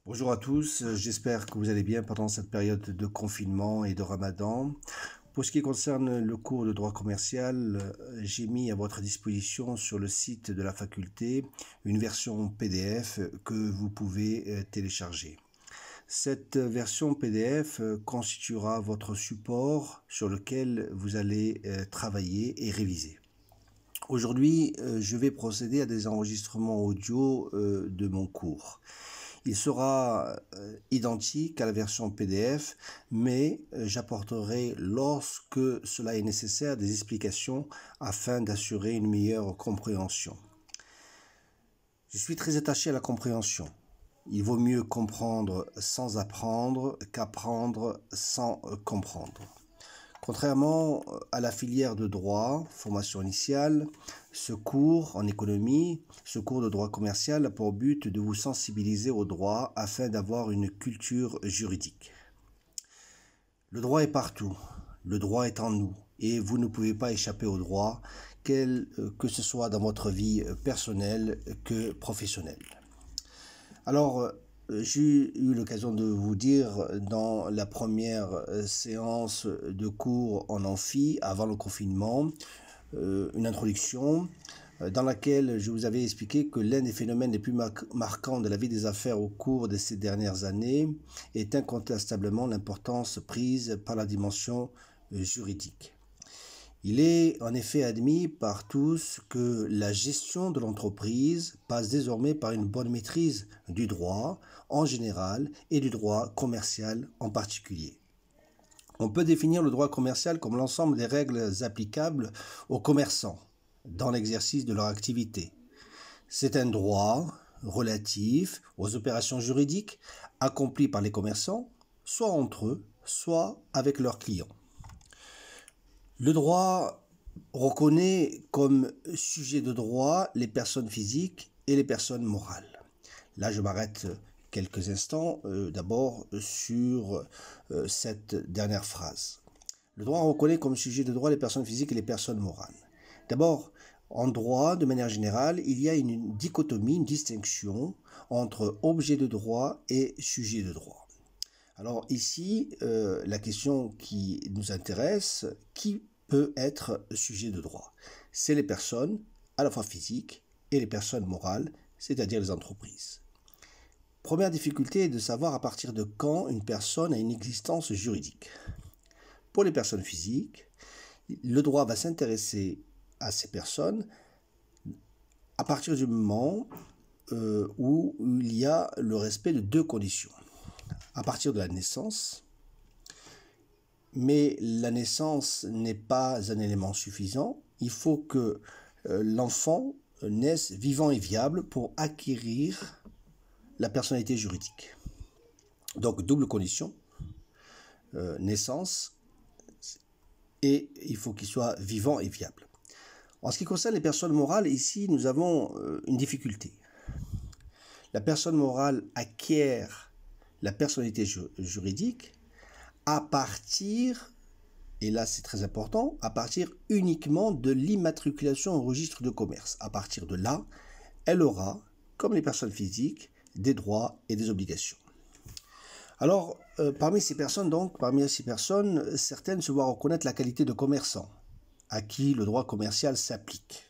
Bonjour à tous, j'espère que vous allez bien pendant cette période de confinement et de Ramadan. Pour ce qui concerne le cours de droit commercial, j'ai mis à votre disposition sur le site de la faculté une version PDF que vous pouvez télécharger. Cette version PDF constituera votre support sur lequel vous allez travailler et réviser. Aujourd'hui, je vais procéder à des enregistrements audio de mon cours. Il sera identique à la version PDF, mais j'apporterai, lorsque cela est nécessaire, des explications afin d'assurer une meilleure compréhension. Je suis très attaché à la compréhension. Il vaut mieux comprendre sans apprendre qu'apprendre sans comprendre. Contrairement à la filière de droit, formation initiale, ce cours en économie, ce cours de droit commercial a pour but de vous sensibiliser au droit afin d'avoir une culture juridique. Le droit est partout, le droit est en nous et vous ne pouvez pas échapper au droit, que ce soit dans votre vie personnelle que professionnelle. Alors, j'ai eu l'occasion de vous dire dans la première séance de cours en amphi, avant le confinement, une introduction dans laquelle je vous avais expliqué que l'un des phénomènes les plus marquants de la vie des affaires au cours de ces dernières années est incontestablement l'importance prise par la dimension juridique. Il est en effet admis par tous que la gestion de l'entreprise passe désormais par une bonne maîtrise du droit en général et du droit commercial en particulier. On peut définir le droit commercial comme l'ensemble des règles applicables aux commerçants dans l'exercice de leur activité. C'est un droit relatif aux opérations juridiques accomplies par les commerçants, soit entre eux, soit avec leurs clients. Le droit reconnaît comme sujet de droit les personnes physiques et les personnes morales. Là, je m'arrête quelques instants d'abord sur cette dernière phrase. Le droit reconnaît comme sujet de droit les personnes physiques et les personnes morales. D'abord, en droit, de manière générale, il y a une dichotomie, une distinction entre objet de droit et sujet de droit. Alors ici, la question qui nous intéresse, qui peut être sujet de droit? C'est les personnes, à la fois physiques, et les personnes morales, c'est-à-dire les entreprises. Première difficulté est de savoir à partir de quand une personne a une existence juridique. Pour les personnes physiques, le droit va s'intéresser à ces personnes à partir du moment où il y a le respect de deux conditions. À partir de la naissance, mais la naissance n'est pas un élément suffisant. Il faut que l'enfant naisse vivant et viable pour acquérir la personnalité juridique. Donc double condition, naissance, et il faut qu'il soit vivant et viable. En ce qui concerne les personnes morales, ici nous avons une difficulté. La personne morale acquiert la personnalité juridique à partir, et là c'est très important, à partir uniquement de l'immatriculation au registre de commerce. À partir de là, elle aura, comme les personnes physiques, des droits et des obligations. Alors, parmi ces personnes, certaines se voient reconnaître la qualité de commerçant, à qui le droit commercial s'applique.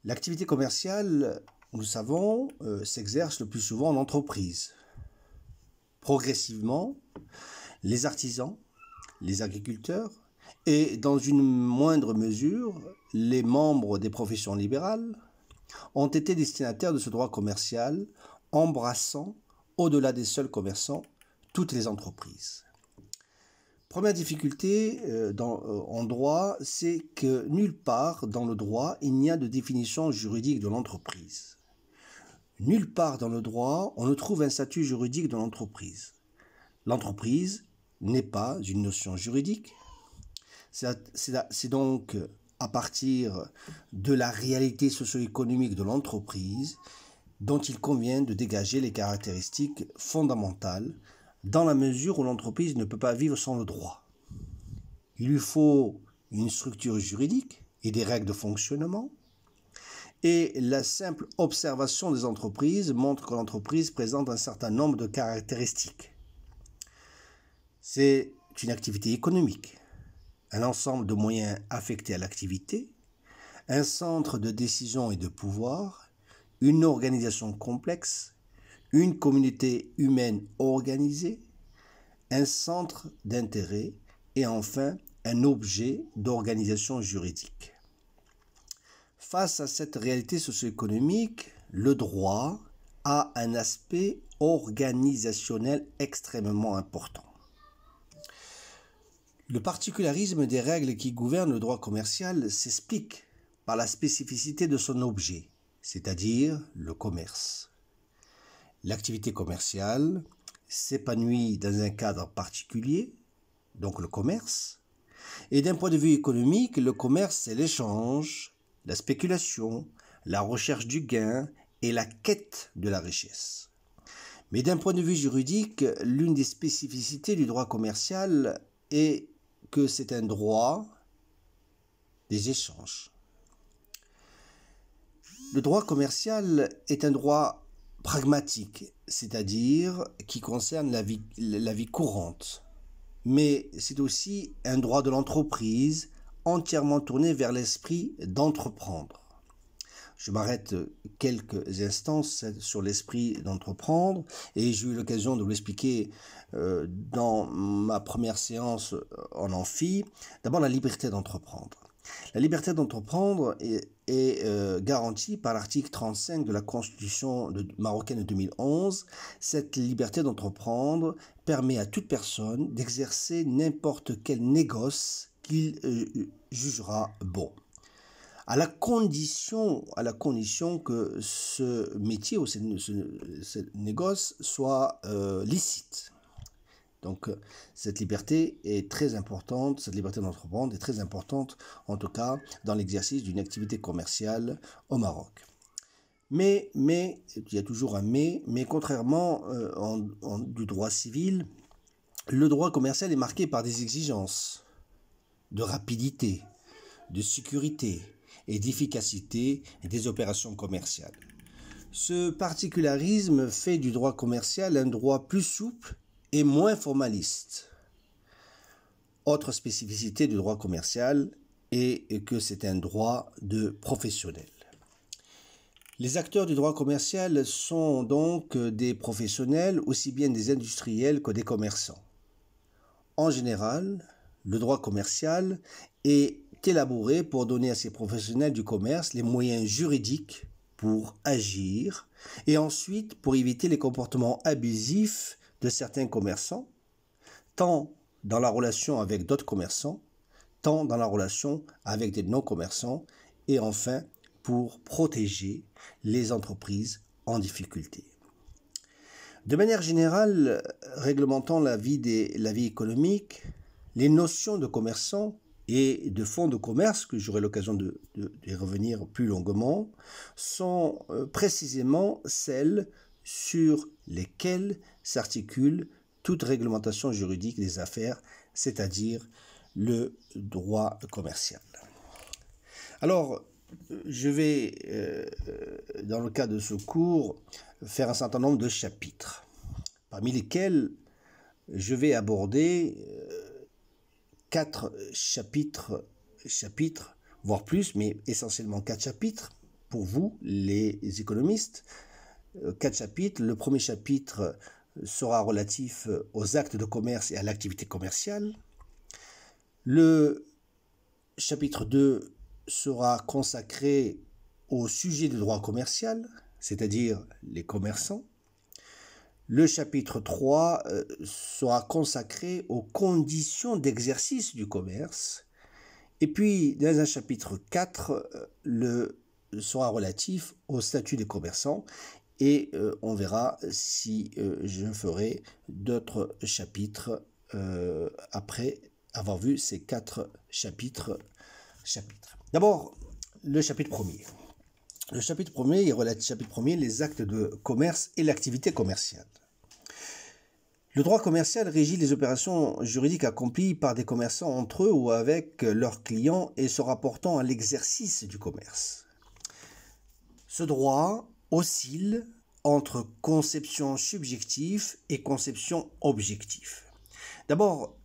L'activité commerciale, nous savons, s'exerce le plus souvent en entreprise. Progressivement, les artisans, les agriculteurs et, dans une moindre mesure, les membres des professions libérales ont été destinataires de ce droit commercial, embrassant, au-delà des seuls commerçants, toutes les entreprises. Première difficulté en droit, c'est que nulle part dans le droit, il n'y a de définition juridique de l'entreprise. Nulle part dans le droit, on ne trouve un statut juridique de l'entreprise. L'entreprise n'est pas une notion juridique. C'est donc à partir de la réalité socio-économique de l'entreprise dont il convient de dégager les caractéristiques fondamentales dans la mesure où l'entreprise ne peut pas vivre sans le droit. Il lui faut une structure juridique et des règles de fonctionnement Et la simple observation des entreprises montre que l'entreprise présente un certain nombre de caractéristiques. C'est une activité économique, un ensemble de moyens affectés à l'activité, un centre de décision et de pouvoir, une organisation complexe, une communauté humaine organisée, un centre d'intérêt et enfin un objet d'organisation juridique. Face à cette réalité socio-économique, le droit a un aspect organisationnel extrêmement important. Le particularisme des règles qui gouvernent le droit commercial s'explique par la spécificité de son objet, c'est-à-dire le commerce. L'activité commerciale s'épanouit dans un cadre particulier, donc le commerce, et d'un point de vue économique, le commerce c'est l'échange, la spéculation, la recherche du gain et la quête de la richesse. Mais d'un point de vue juridique, l'une des spécificités du droit commercial est que c'est un droit des échanges. Le droit commercial est un droit pragmatique, c'est-à-dire qui concerne la vie courante. Mais c'est aussi un droit de l'entreprise entièrement tourné vers l'esprit d'entreprendre. Je m'arrête quelques instants sur l'esprit d'entreprendre et j'ai eu l'occasion de vous l'expliquer dans ma première séance en amphi. D'abord, la liberté d'entreprendre. La liberté d'entreprendre est garantie par l'article 35 de la Constitution marocaine de 2011. Cette liberté d'entreprendre permet à toute personne d'exercer n'importe quel négoce qu'il jugera bon, à la condition que ce métier ou ce négoce soit licite. Donc cette liberté est très importante, cette liberté d'entreprendre est très importante, en tout cas dans l'exercice d'une activité commerciale au Maroc. Mais, il y a toujours un mais contrairement du droit civil, le droit commercial est marqué par des exigences de rapidité, de sécurité et d'efficacité des opérations commerciales. Ce particularisme fait du droit commercial un droit plus souple et moins formaliste. Autre spécificité du droit commercial est que c'est un droit de professionnel. Les acteurs du droit commercial sont donc des professionnels, aussi bien des industriels que des commerçants. En général, le droit commercial est élaboré pour donner à ces professionnels du commerce les moyens juridiques pour agir et ensuite pour éviter les comportements abusifs de certains commerçants, tant dans la relation avec d'autres commerçants, tant dans la relation avec des non-commerçants et enfin pour protéger les entreprises en difficulté. De manière générale, réglementant la vie économique, les notions de commerçants et de fonds de commerce, que j'aurai l'occasion d'y revenir plus longuement, sont précisément celles sur lesquelles s'articule toute réglementation juridique des affaires, c'est-à-dire le droit commercial. Alors, je vais, dans le cadre de ce cours, faire un certain nombre de chapitres, parmi lesquels je vais aborder 4 chapitres, voire plus, mais essentiellement 4 chapitres, pour vous, les économistes. 4 chapitres. Le premier chapitre sera relatif aux actes de commerce et à l'activité commerciale. Le chapitre 2 sera consacré au sujet du droit commercial, c'est-à-dire les commerçants. Le chapitre 3 sera consacré aux conditions d'exercice du commerce. Et puis, dans un chapitre 4, sera relatif au statut des commerçants. Et on verra si je ferai d'autres chapitres après avoir vu ces 4 chapitres. D'abord, le chapitre premier. Le chapitre premier est relatif chapitre premier, les actes de commerce et l'activité commerciale. Le droit commercial régit les opérations juridiques accomplies par des commerçants entre eux ou avec leurs clients et se rapportant à l'exercice du commerce. Ce droit oscille entre conception subjective et conception objective. D'abord,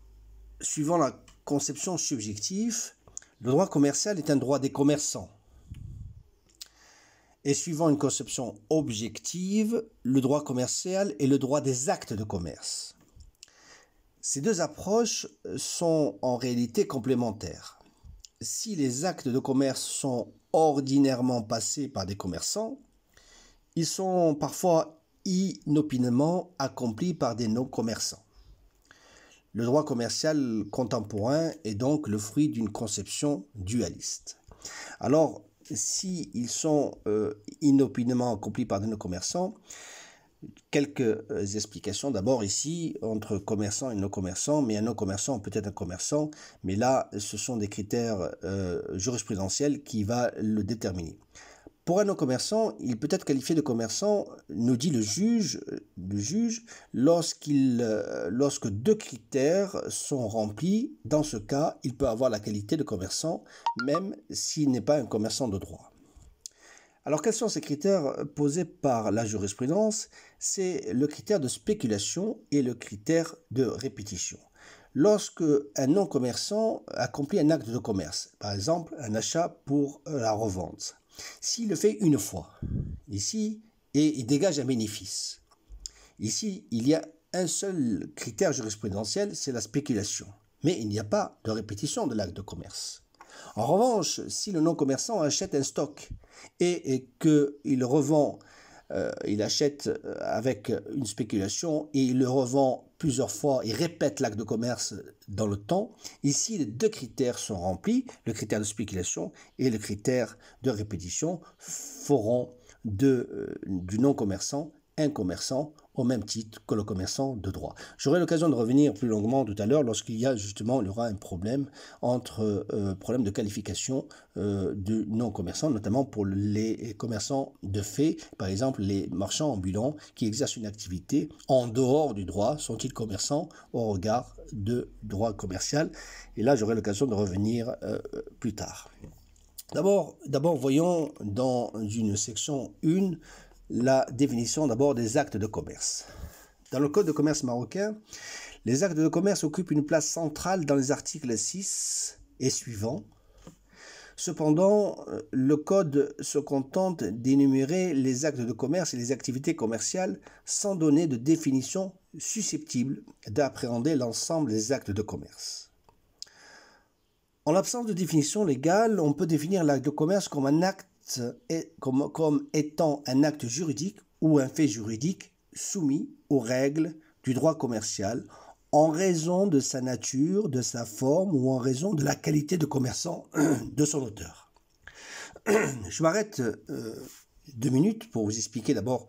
suivant la conception subjective, le droit commercial est un droit des commerçants. Et suivant une conception objective, le droit commercial est le droit des actes de commerce. Ces deux approches sont en réalité complémentaires. Si les actes de commerce sont ordinairement passés par des commerçants, ils sont parfois inopinément accomplis par des non-commerçants. Le droit commercial contemporain est donc le fruit d'une conception dualiste. Alors, si ils sont inopinément accomplis par des non-commerçants, quelques explications d'abord ici entre commerçants et non-commerçants, mais un non-commerçant peut être un commerçant, mais là ce sont des critères jurisprudentiels qui vont le déterminer. Pour un non-commerçant, il peut être qualifié de commerçant, nous dit le juge lorsque deux critères sont remplis. Dans ce cas, il peut avoir la qualité de commerçant, même s'il n'est pas un commerçant de droit. Alors, quels sont ces critères posés par la jurisprudence? C'est le critère de spéculation et le critère de répétition. Lorsque un non-commerçant accomplit un acte de commerce, par exemple un achat pour la revente, s'il le fait une fois, ici, et il dégage un bénéfice, ici, il y a un seul critère jurisprudentiel, c'est la spéculation. Mais il n'y a pas de répétition de l'acte de commerce. En revanche, si le non-commerçant achète un stock et qu'il revend, il achète avec une spéculation et il le revend plusieurs fois, il répète l'acte de commerce dans le temps, ici les deux critères sont remplis, le critère de spéculation et le critère de répétition feront du non-commerçant un commerçant au même titre que le commerçant de droit. J'aurai l'occasion de revenir plus longuement tout à l'heure lorsqu'il y aura un problème problème de qualification du non-commerçant, notamment pour les commerçants de fait, par exemple les marchands ambulants qui exercent une activité en dehors du droit, sont-ils commerçants au regard de droit commercial? Et là, j'aurai l'occasion de revenir plus tard. D'abord, voyons dans une section 1 la définition d'abord des actes de commerce. Dans le Code de commerce marocain, les actes de commerce occupent une place centrale dans les articles 6 et suivants. Cependant, le Code se contente d'énumérer les actes de commerce et les activités commerciales sans donner de définition susceptible d'appréhender l'ensemble des actes de commerce. En l'absence de définition légale, on peut définir l'acte de commerce comme un acte comme étant un acte juridique ou un fait juridique soumis aux règles du droit commercial en raison de sa nature, de sa forme ou en raison de la qualité de commerçant de son auteur. Je m'arrête 2 minutes pour vous expliquer d'abord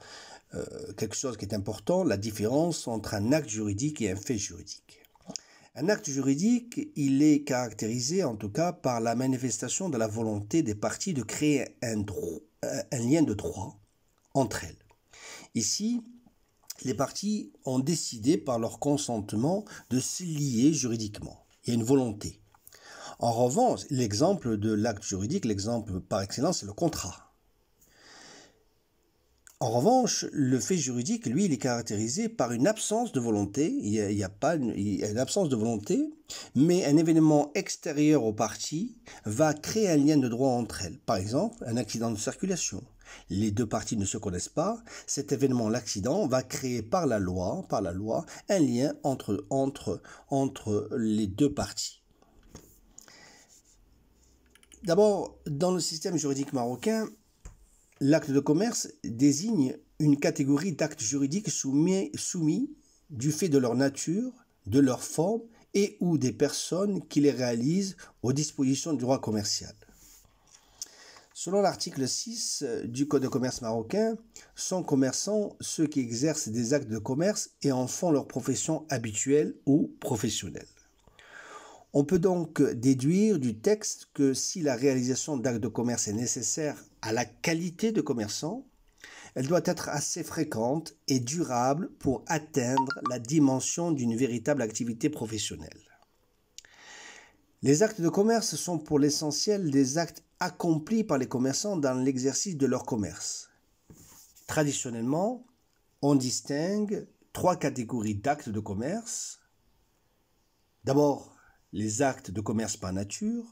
quelque chose qui est important, la différence entre un acte juridique et un fait juridique. Un acte juridique, il est caractérisé en tout cas par la manifestation de la volonté des parties de créer un lien de droit entre elles. Ici, les parties ont décidé par leur consentement de se lier juridiquement. Il y a une volonté. En revanche, l'exemple de l'acte juridique, l'exemple par excellence, c'est le contrat. En revanche, le fait juridique, lui, il est caractérisé par une absence de volonté. Il y a une absence de volonté, mais un événement extérieur aux parties va créer un lien de droit entre elles. Par exemple, un accident de circulation. Les deux parties ne se connaissent pas. Cet événement, l'accident, va créer par la loi, un lien entre les deux parties. D'abord, dans le système juridique marocain, l'acte de commerce désigne une catégorie d'actes juridiques soumis du fait de leur nature, de leur forme et ou des personnes qui les réalisent aux dispositions du droit commercial. Selon l'article 6 du Code de commerce marocain, sont commerçants ceux qui exercent des actes de commerce et en font leur profession habituelle ou professionnelle. On peut donc déduire du texte que si la réalisation d'actes de commerce est nécessaire à la qualité de commerçant, elle doit être assez fréquente et durable pour atteindre la dimension d'une véritable activité professionnelle. Les actes de commerce sont pour l'essentiel des actes accomplis par les commerçants dans l'exercice de leur commerce. Traditionnellement, on distingue 3 catégories d'actes de commerce. D'abord, les actes de commerce par nature,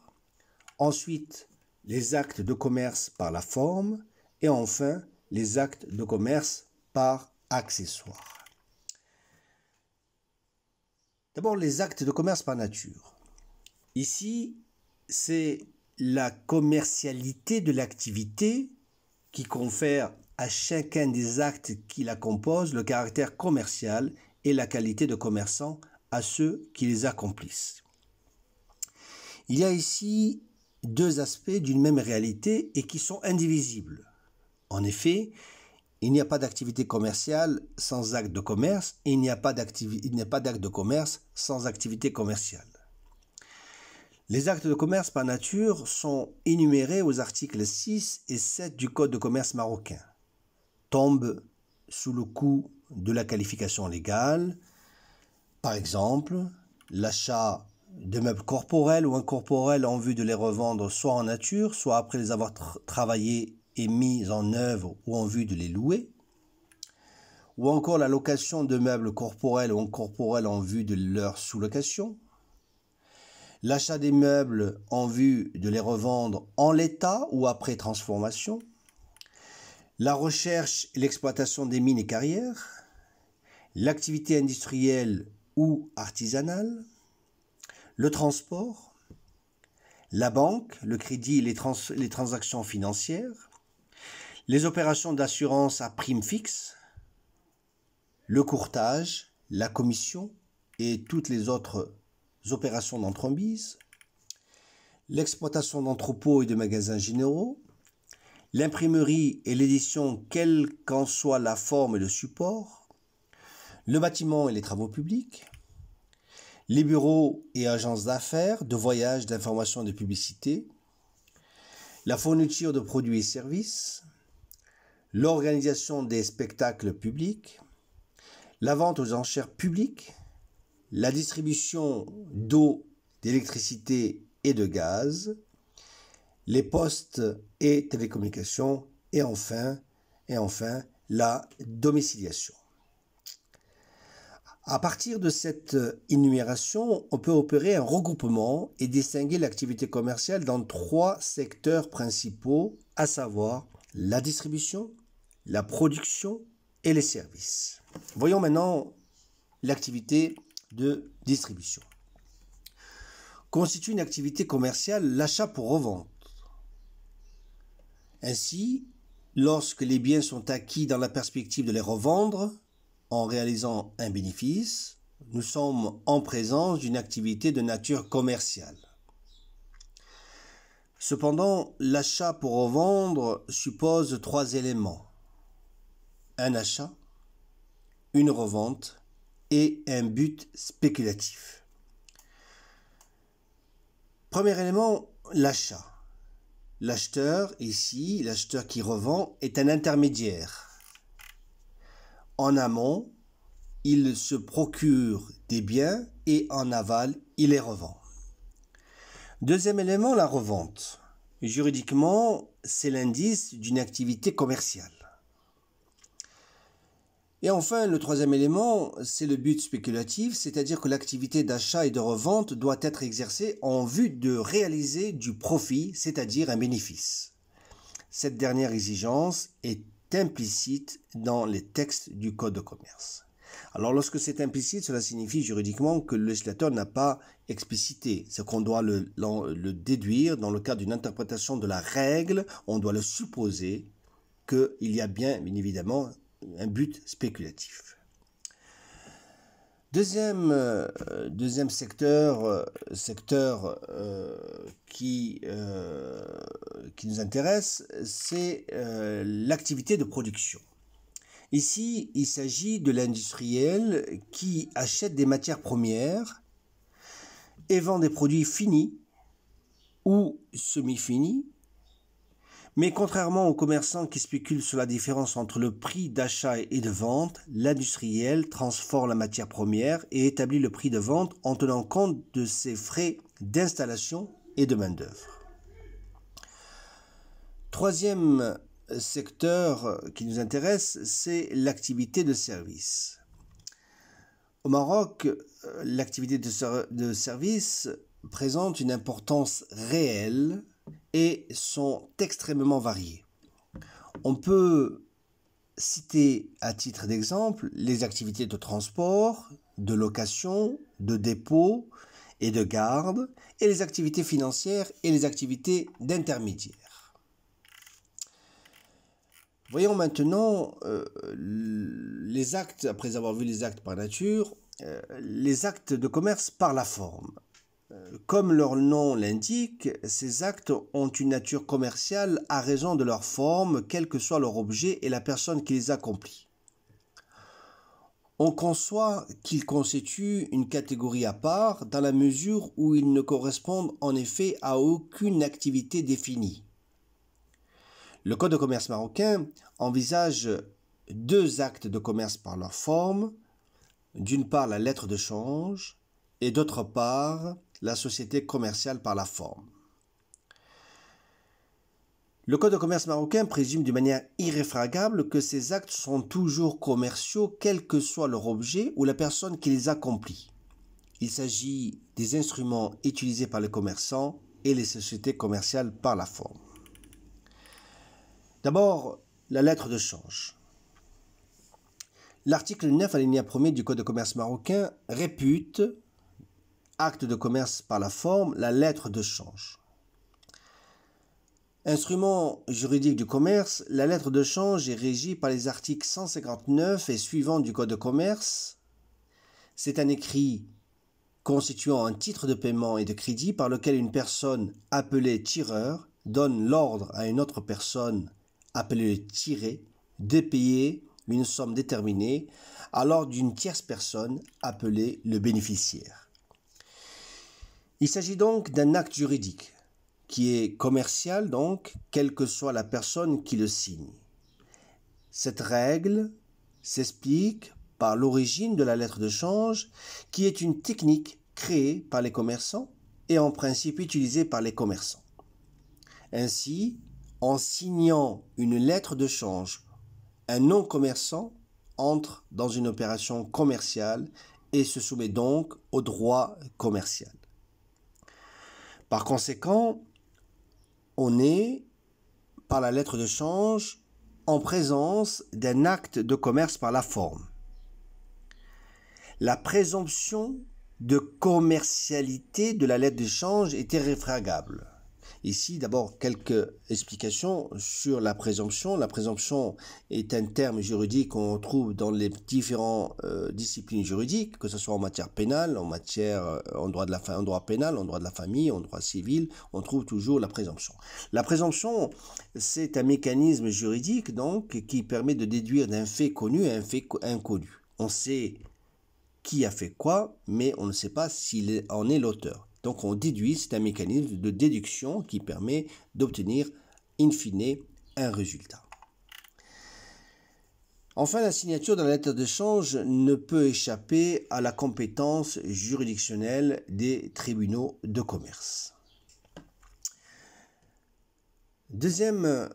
ensuite, les actes de commerce par la forme, et enfin, les actes de commerce par accessoire. D'abord, les actes de commerce par nature. Ici, c'est la commercialité de l'activité qui confère à chacun des actes qui la composent le caractère commercial et la qualité de commerçant à ceux qui les accomplissent. Il y a ici 2 aspects d'une même réalité et qui sont indivisibles. En effet, il n'y a pas d'activité commerciale sans acte de commerce et il n'y a pas d'acte de commerce sans activité commerciale. Les actes de commerce par nature sont énumérés aux articles 6 et 7 du Code de commerce marocain. Tombent sous le coup de la qualification légale, par exemple, l'achat de meubles corporels ou incorporels en vue de les revendre soit en nature, soit après les avoir travaillés et mis en œuvre ou en vue de les louer, ou encore la location de meubles corporels ou incorporels en vue de leur sous-location, l'achat des meubles en vue de les revendre en l'état ou après transformation, la recherche et l'exploitation des mines et carrières, l'activité industrielle ou artisanale, le transport, la banque, le crédit et les transactions financières, les opérations d'assurance à prime fixe, le courtage, la commission et toutes les autres opérations d'entremise, l'exploitation d'entrepôts et de magasins généraux, l'imprimerie et l'édition quelle qu'en soit la forme et le support, le bâtiment et les travaux publics, les bureaux et agences d'affaires, de voyage, d'information et de publicité, la fourniture de produits et services, l'organisation des spectacles publics, la vente aux enchères publiques, la distribution d'eau, d'électricité et de gaz, les postes et télécommunications, et enfin, la domiciliation. À partir de cette énumération, on peut opérer un regroupement et distinguer l'activité commerciale dans 3 secteurs principaux, à savoir la distribution, la production et les services. Voyons maintenant l'activité de distribution. Constitue une activité commerciale l'achat pour revente. Ainsi, lorsque les biens sont acquis dans la perspective de les revendre, en réalisant un bénéfice, nous sommes en présence d'une activité de nature commerciale. Cependant, l'achat pour revendre suppose 3 éléments. Un achat, une revente et un but spéculatif. Premier élément, l'achat. L'acheteur, ici, l'acheteur qui revend, est un intermédiaire. En amont, il se procure des biens et en aval, il les revend. Deuxième élément, la revente. Juridiquement, c'est l'indice d'une activité commerciale. Et enfin, le troisième élément, c'est le but spéculatif, c'est-à-dire que l'activité d'achat et de revente doit être exercée en vue de réaliser du profit, c'est-à-dire un bénéfice. Cette dernière exigence est implicite dans les textes du Code de commerce. Alors lorsque c'est implicite, cela signifie juridiquement que le législateur n'a pas explicité. C'est qu'on doit le déduire dans le cadre d'une interprétation de la règle, on doit le supposer qu'il y a bien évidemment un but spéculatif. Deuxième secteur qui nous intéresse, c'est l'activité de production. Ici, il s'agit de l'industriel qui achète des matières premières et vend des produits finis ou semi-finis. Mais contrairement aux commerçants qui spéculent sur la différence entre le prix d'achat et de vente, l'industriel transforme la matière première et établit le prix de vente en tenant compte de ses frais d'installation et de main-d'œuvre. Troisième secteur qui nous intéresse, c'est l'activité de service. Au Maroc, l'activité de service présente une importance réelle et sont extrêmement variées. On peut citer à titre d'exemple les activités de transport, de location, de dépôt et de garde, et les activités financières et les activités d'intermédiaire. Voyons maintenant les actes, après avoir vu les actes par nature, les actes de commerce par la forme. Comme leur nom l'indique, ces actes ont une nature commerciale à raison de leur forme, quel que soit leur objet et la personne qui les accomplit. On conçoit qu'ils constituent une catégorie à part dans la mesure où ils ne correspondent en effet à aucune activité définie. Le Code de commerce marocain envisage deux actes de commerce par leur forme, d'une part la lettre de change et d'autre part la société commerciale par la forme. Le Code de commerce marocain présume de manière irréfragable que ces actes sont toujours commerciaux, quel que soit leur objet ou la personne qui les accomplit. Il s'agit des instruments utilisés par les commerçants et les sociétés commerciales par la forme. D'abord, la lettre de change. L'article 9 alinéa 1er du Code de commerce marocain répute acte de commerce par la forme, la lettre de change. Instrument juridique du commerce, la lettre de change est régie par les articles 159 et suivants du Code de commerce. C'est un écrit constituant un titre de paiement et de crédit par lequel une personne appelée tireur donne l'ordre à une autre personne appelée le tiré de payer une somme déterminée à l'ordre d'une tierce personne appelée le bénéficiaire. Il s'agit donc d'un acte juridique qui est commercial, donc, quelle que soit la personne qui le signe. Cette règle s'explique par l'origine de la lettre de change, qui est une technique créée par les commerçants et en principe utilisée par les commerçants. Ainsi, en signant une lettre de change, un non-commerçant entre dans une opération commerciale et se soumet donc au droit commercial. Par conséquent, on est, par la lettre de change, en présence d'un acte de commerce par la forme. La présomption de commercialité de la lettre de change est irréfragable. Ici, d'abord, quelques explications sur la présomption. La présomption est un terme juridique qu'on trouve dans les différentes disciplines juridiques, que ce soit en matière pénale, en droit pénal, en droit de la famille, en droit civil, on trouve toujours la présomption. La présomption, c'est un mécanisme juridique donc qui permet de déduire d'un fait connu à un fait inconnu. On sait qui a fait quoi, mais on ne sait pas s'il en est l'auteur. Donc on déduit, c'est un mécanisme de déduction qui permet d'obtenir in fine un résultat. Enfin, la signature de la lettre de change ne peut échapper à la compétence juridictionnelle des tribunaux de commerce. Deuxième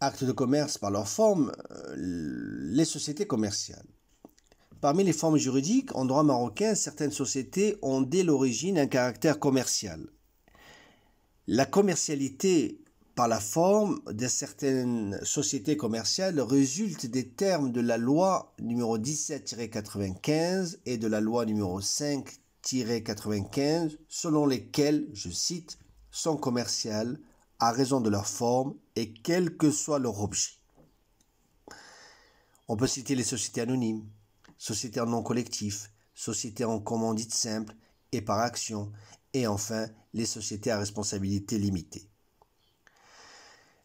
acte de commerce par leur forme, les sociétés commerciales. Parmi les formes juridiques, en droit marocain, certaines sociétés ont dès l'origine un caractère commercial. La commercialité par la forme de certaines sociétés commerciales résulte des termes de la loi numéro 17-95 et de la loi numéro 5-95, selon lesquelles, je cite, sont commerciales à raison de leur forme et quel que soit leur objet. On peut citer les sociétés anonymes, sociétés en nom collectif, sociétés en commandite simple et par action, et enfin les sociétés à responsabilité limitée.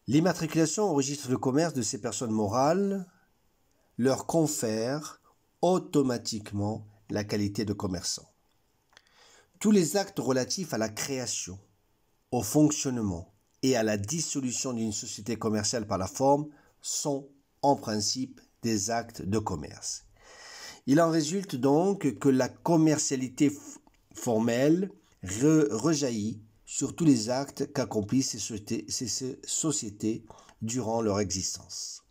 L'immatriculation au registre de commerce de ces personnes morales leur confère automatiquement la qualité de commerçant. Tous les actes relatifs à la création, au fonctionnement et à la dissolution d'une société commerciale par la forme sont en principe des actes de commerce. Il en résulte donc que la commercialité formelle rejaillit sur tous les actes qu'accomplissent ces sociétés durant leur existence.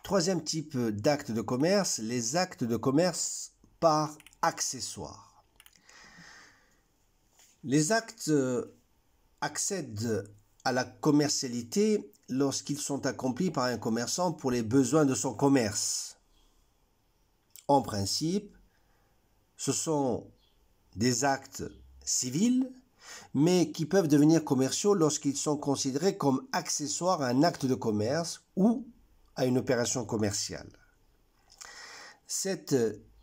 Troisième type d'actes de commerce, les actes de commerce par accessoires. Les actes accèdent à la commercialité lorsqu'ils sont accomplis par un commerçant pour les besoins de son commerce. En principe, ce sont des actes civils, mais qui peuvent devenir commerciaux lorsqu'ils sont considérés comme accessoires à un acte de commerce ou à une opération commerciale. Cette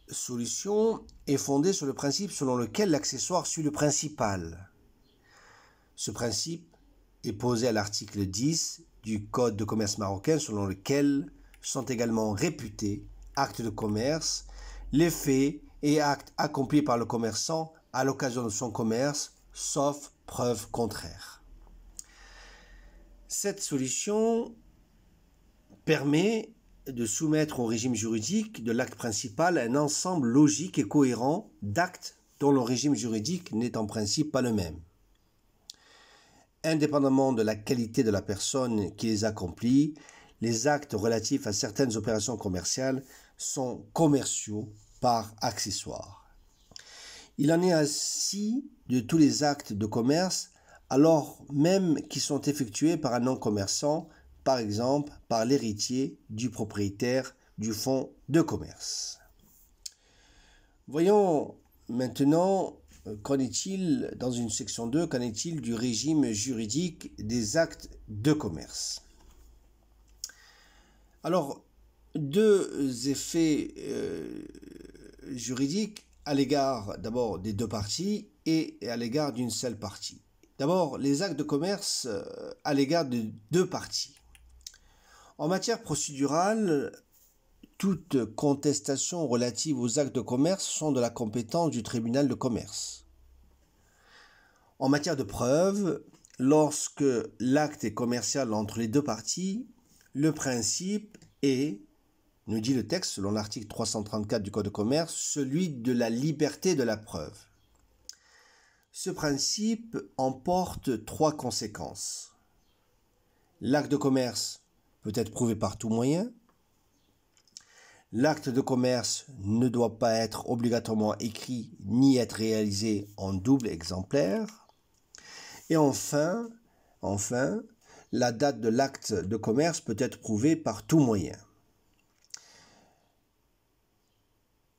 solution est fondée sur le principe selon lequel l'accessoire suit le principal. Ce principe est posé à l'article 10 du Code de commerce marocain selon lequel sont également réputés actes de commerce les faits et actes accomplis par le commerçant à l'occasion de son commerce, sauf preuve contraire. Cette solution permet de soumettre au régime juridique de l'acte principal un ensemble logique et cohérent d'actes dont le régime juridique n'est en principe pas le même. Indépendamment de la qualité de la personne qui les accomplit, les actes relatifs à certaines opérations commerciales sont commerciaux par accessoire. Il en est ainsi de tous les actes de commerce, alors même qui sont effectués par un non-commerçant, par exemple par l'héritier du propriétaire du fonds de commerce. Voyons maintenant qu'en est-il, dans une section 2, qu'en est-il du régime juridique des actes de commerce. Alors, deux effets juridiques à l'égard d'abord des deux parties et à l'égard d'une seule partie. D'abord, les actes de commerce à l'égard de deux parties. En matière procédurale, toute contestation relative aux actes de commerce sont de la compétence du tribunal de commerce. En matière de preuve, lorsque l'acte est commercial entre les deux parties, le principe est, nous dit le texte selon l'article 334 du Code de commerce, celui de la liberté de la preuve. Ce principe emporte trois conséquences. L'acte de commerce peut être prouvé par tout moyen. L'acte de commerce ne doit pas être obligatoirement écrit ni être réalisé en double exemplaire. Et enfin, la date de l'acte de commerce peut être prouvée par tout moyen.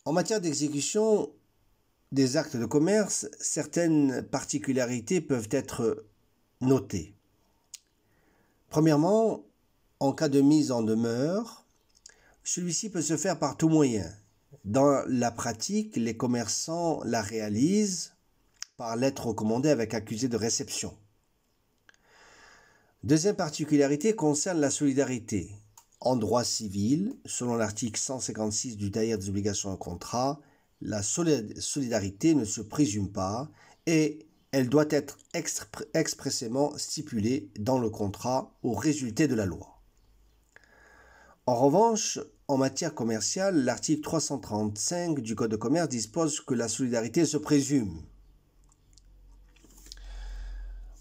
En matière d'exécution des actes de commerce, certaines particularités peuvent être notées. Premièrement, en cas de mise en demeure, celui-ci peut se faire par tout moyen. Dans la pratique, les commerçants la réalisent par lettre recommandée avec accusé de réception. Deuxième particularité concerne la solidarité. En droit civil, selon l'article 156 du Daïr des obligations et contrats, la solidarité ne se présume pas et elle doit être expressément stipulée dans le contrat au résultat de la loi. En revanche, en matière commerciale, l'article 335 du Code de commerce dispose que la solidarité se présume.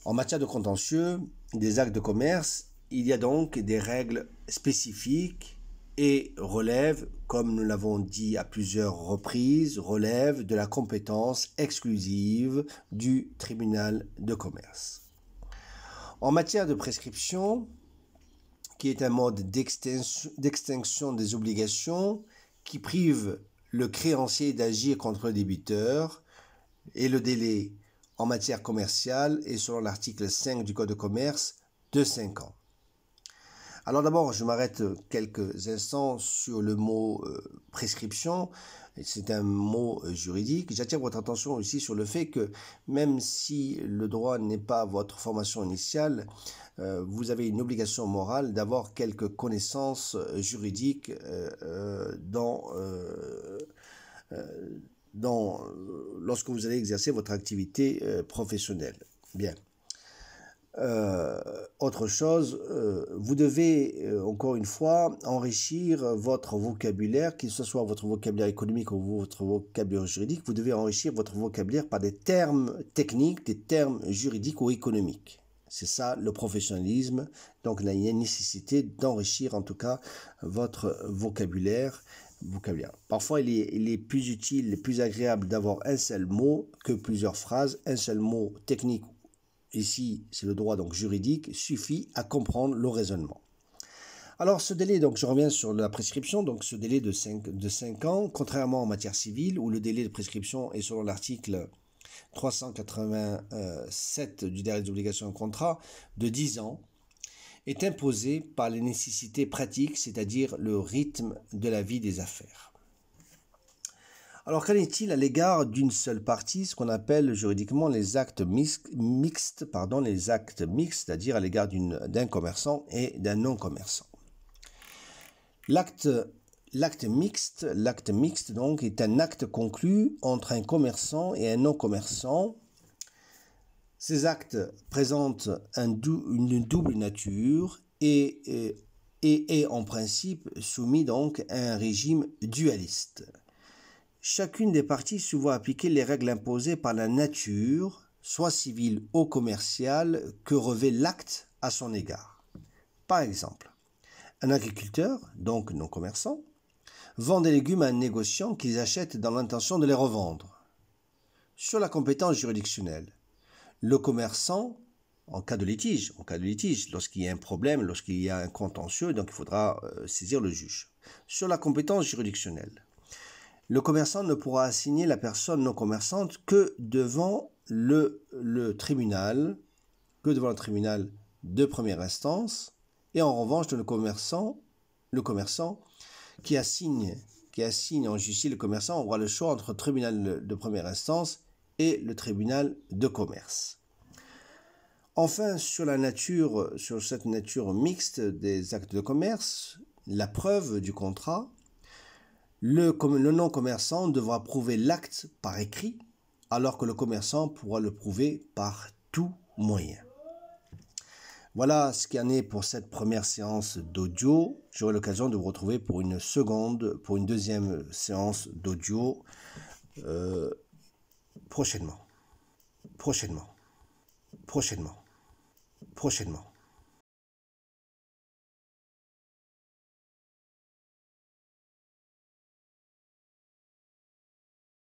En matière de contentieux des actes de commerce, il y a donc des règles spécifiques et relèvent, comme nous l'avons dit à plusieurs reprises, relèvent de la compétence exclusive du tribunal de commerce. En matière de prescription, qui est un mode d'extinction des obligations qui prive le créancier d'agir contre le débiteur, et le délai en matière commerciale est selon l'article 5 du Code de commerce de 5 ans. Alors d'abord, je m'arrête quelques instants sur le mot prescription. C'est un mot juridique. J'attire votre attention aussi sur le fait que même si le droit n'est pas votre formation initiale, vous avez une obligation morale d'avoir quelques connaissances juridiques lorsque vous allez exercer votre activité professionnelle. Bien. Autre chose, vous devez, encore une fois, enrichir votre vocabulaire, que ce soit votre vocabulaire économique ou votre vocabulaire juridique, vous devez enrichir votre vocabulaire par des termes techniques, des termes juridiques ou économiques. C'est ça le professionnalisme. Donc, il y a une nécessité d'enrichir en tout cas votre vocabulaire. Parfois, il est plus utile, plus agréable d'avoir un seul mot que plusieurs phrases. Un seul mot technique, ici c'est le droit donc juridique, suffit à comprendre le raisonnement. Alors ce délai, donc je reviens sur la prescription, donc ce délai de 5 ans, contrairement en matière civile où le délai de prescription est selon l'article 387 du décret des obligations de contrat de 10 ans, est imposé par les nécessités pratiques, c'est-à-dire le rythme de la vie des affaires. Alors qu'en est-il à l'égard d'une seule partie, ce qu'on appelle juridiquement les actes mixtes, c'est-à-dire à l'égard d'un commerçant et d'un non-commerçant. L'acte mixte donc est un acte conclu entre un commerçant et un non-commerçant. Ces actes présentent une double nature et est en principe soumis donc à un régime dualiste. Chacune des parties se voit appliquer les règles imposées par la nature, soit civile ou commerciale, que revêt l'acte à son égard. Par exemple, un agriculteur, donc non-commerçant, vend des légumes à un négociant qui les achète dans l'intention de les revendre. Sur la compétence juridictionnelle, le commerçant, en cas de litige, lorsqu'il y a un problème, lorsqu'il y a un contentieux, donc il faudra saisir le juge. Sur la compétence juridictionnelle, le commerçant ne pourra assigner la personne non commerçante que devant le tribunal de première instance, et en revanche le commerçant qui assigne en justice le commerçant aura le choix entre le tribunal de première instance et le tribunal de commerce. Enfin, sur cette nature mixte des actes de commerce, la preuve du contrat, le non-commerçant devra prouver l'acte par écrit, alors que le commerçant pourra le prouver par tout moyen. Voilà ce qu'il en est pour cette première séance d'audio. J'aurai l'occasion de vous retrouver pour une deuxième séance d'audio prochainement.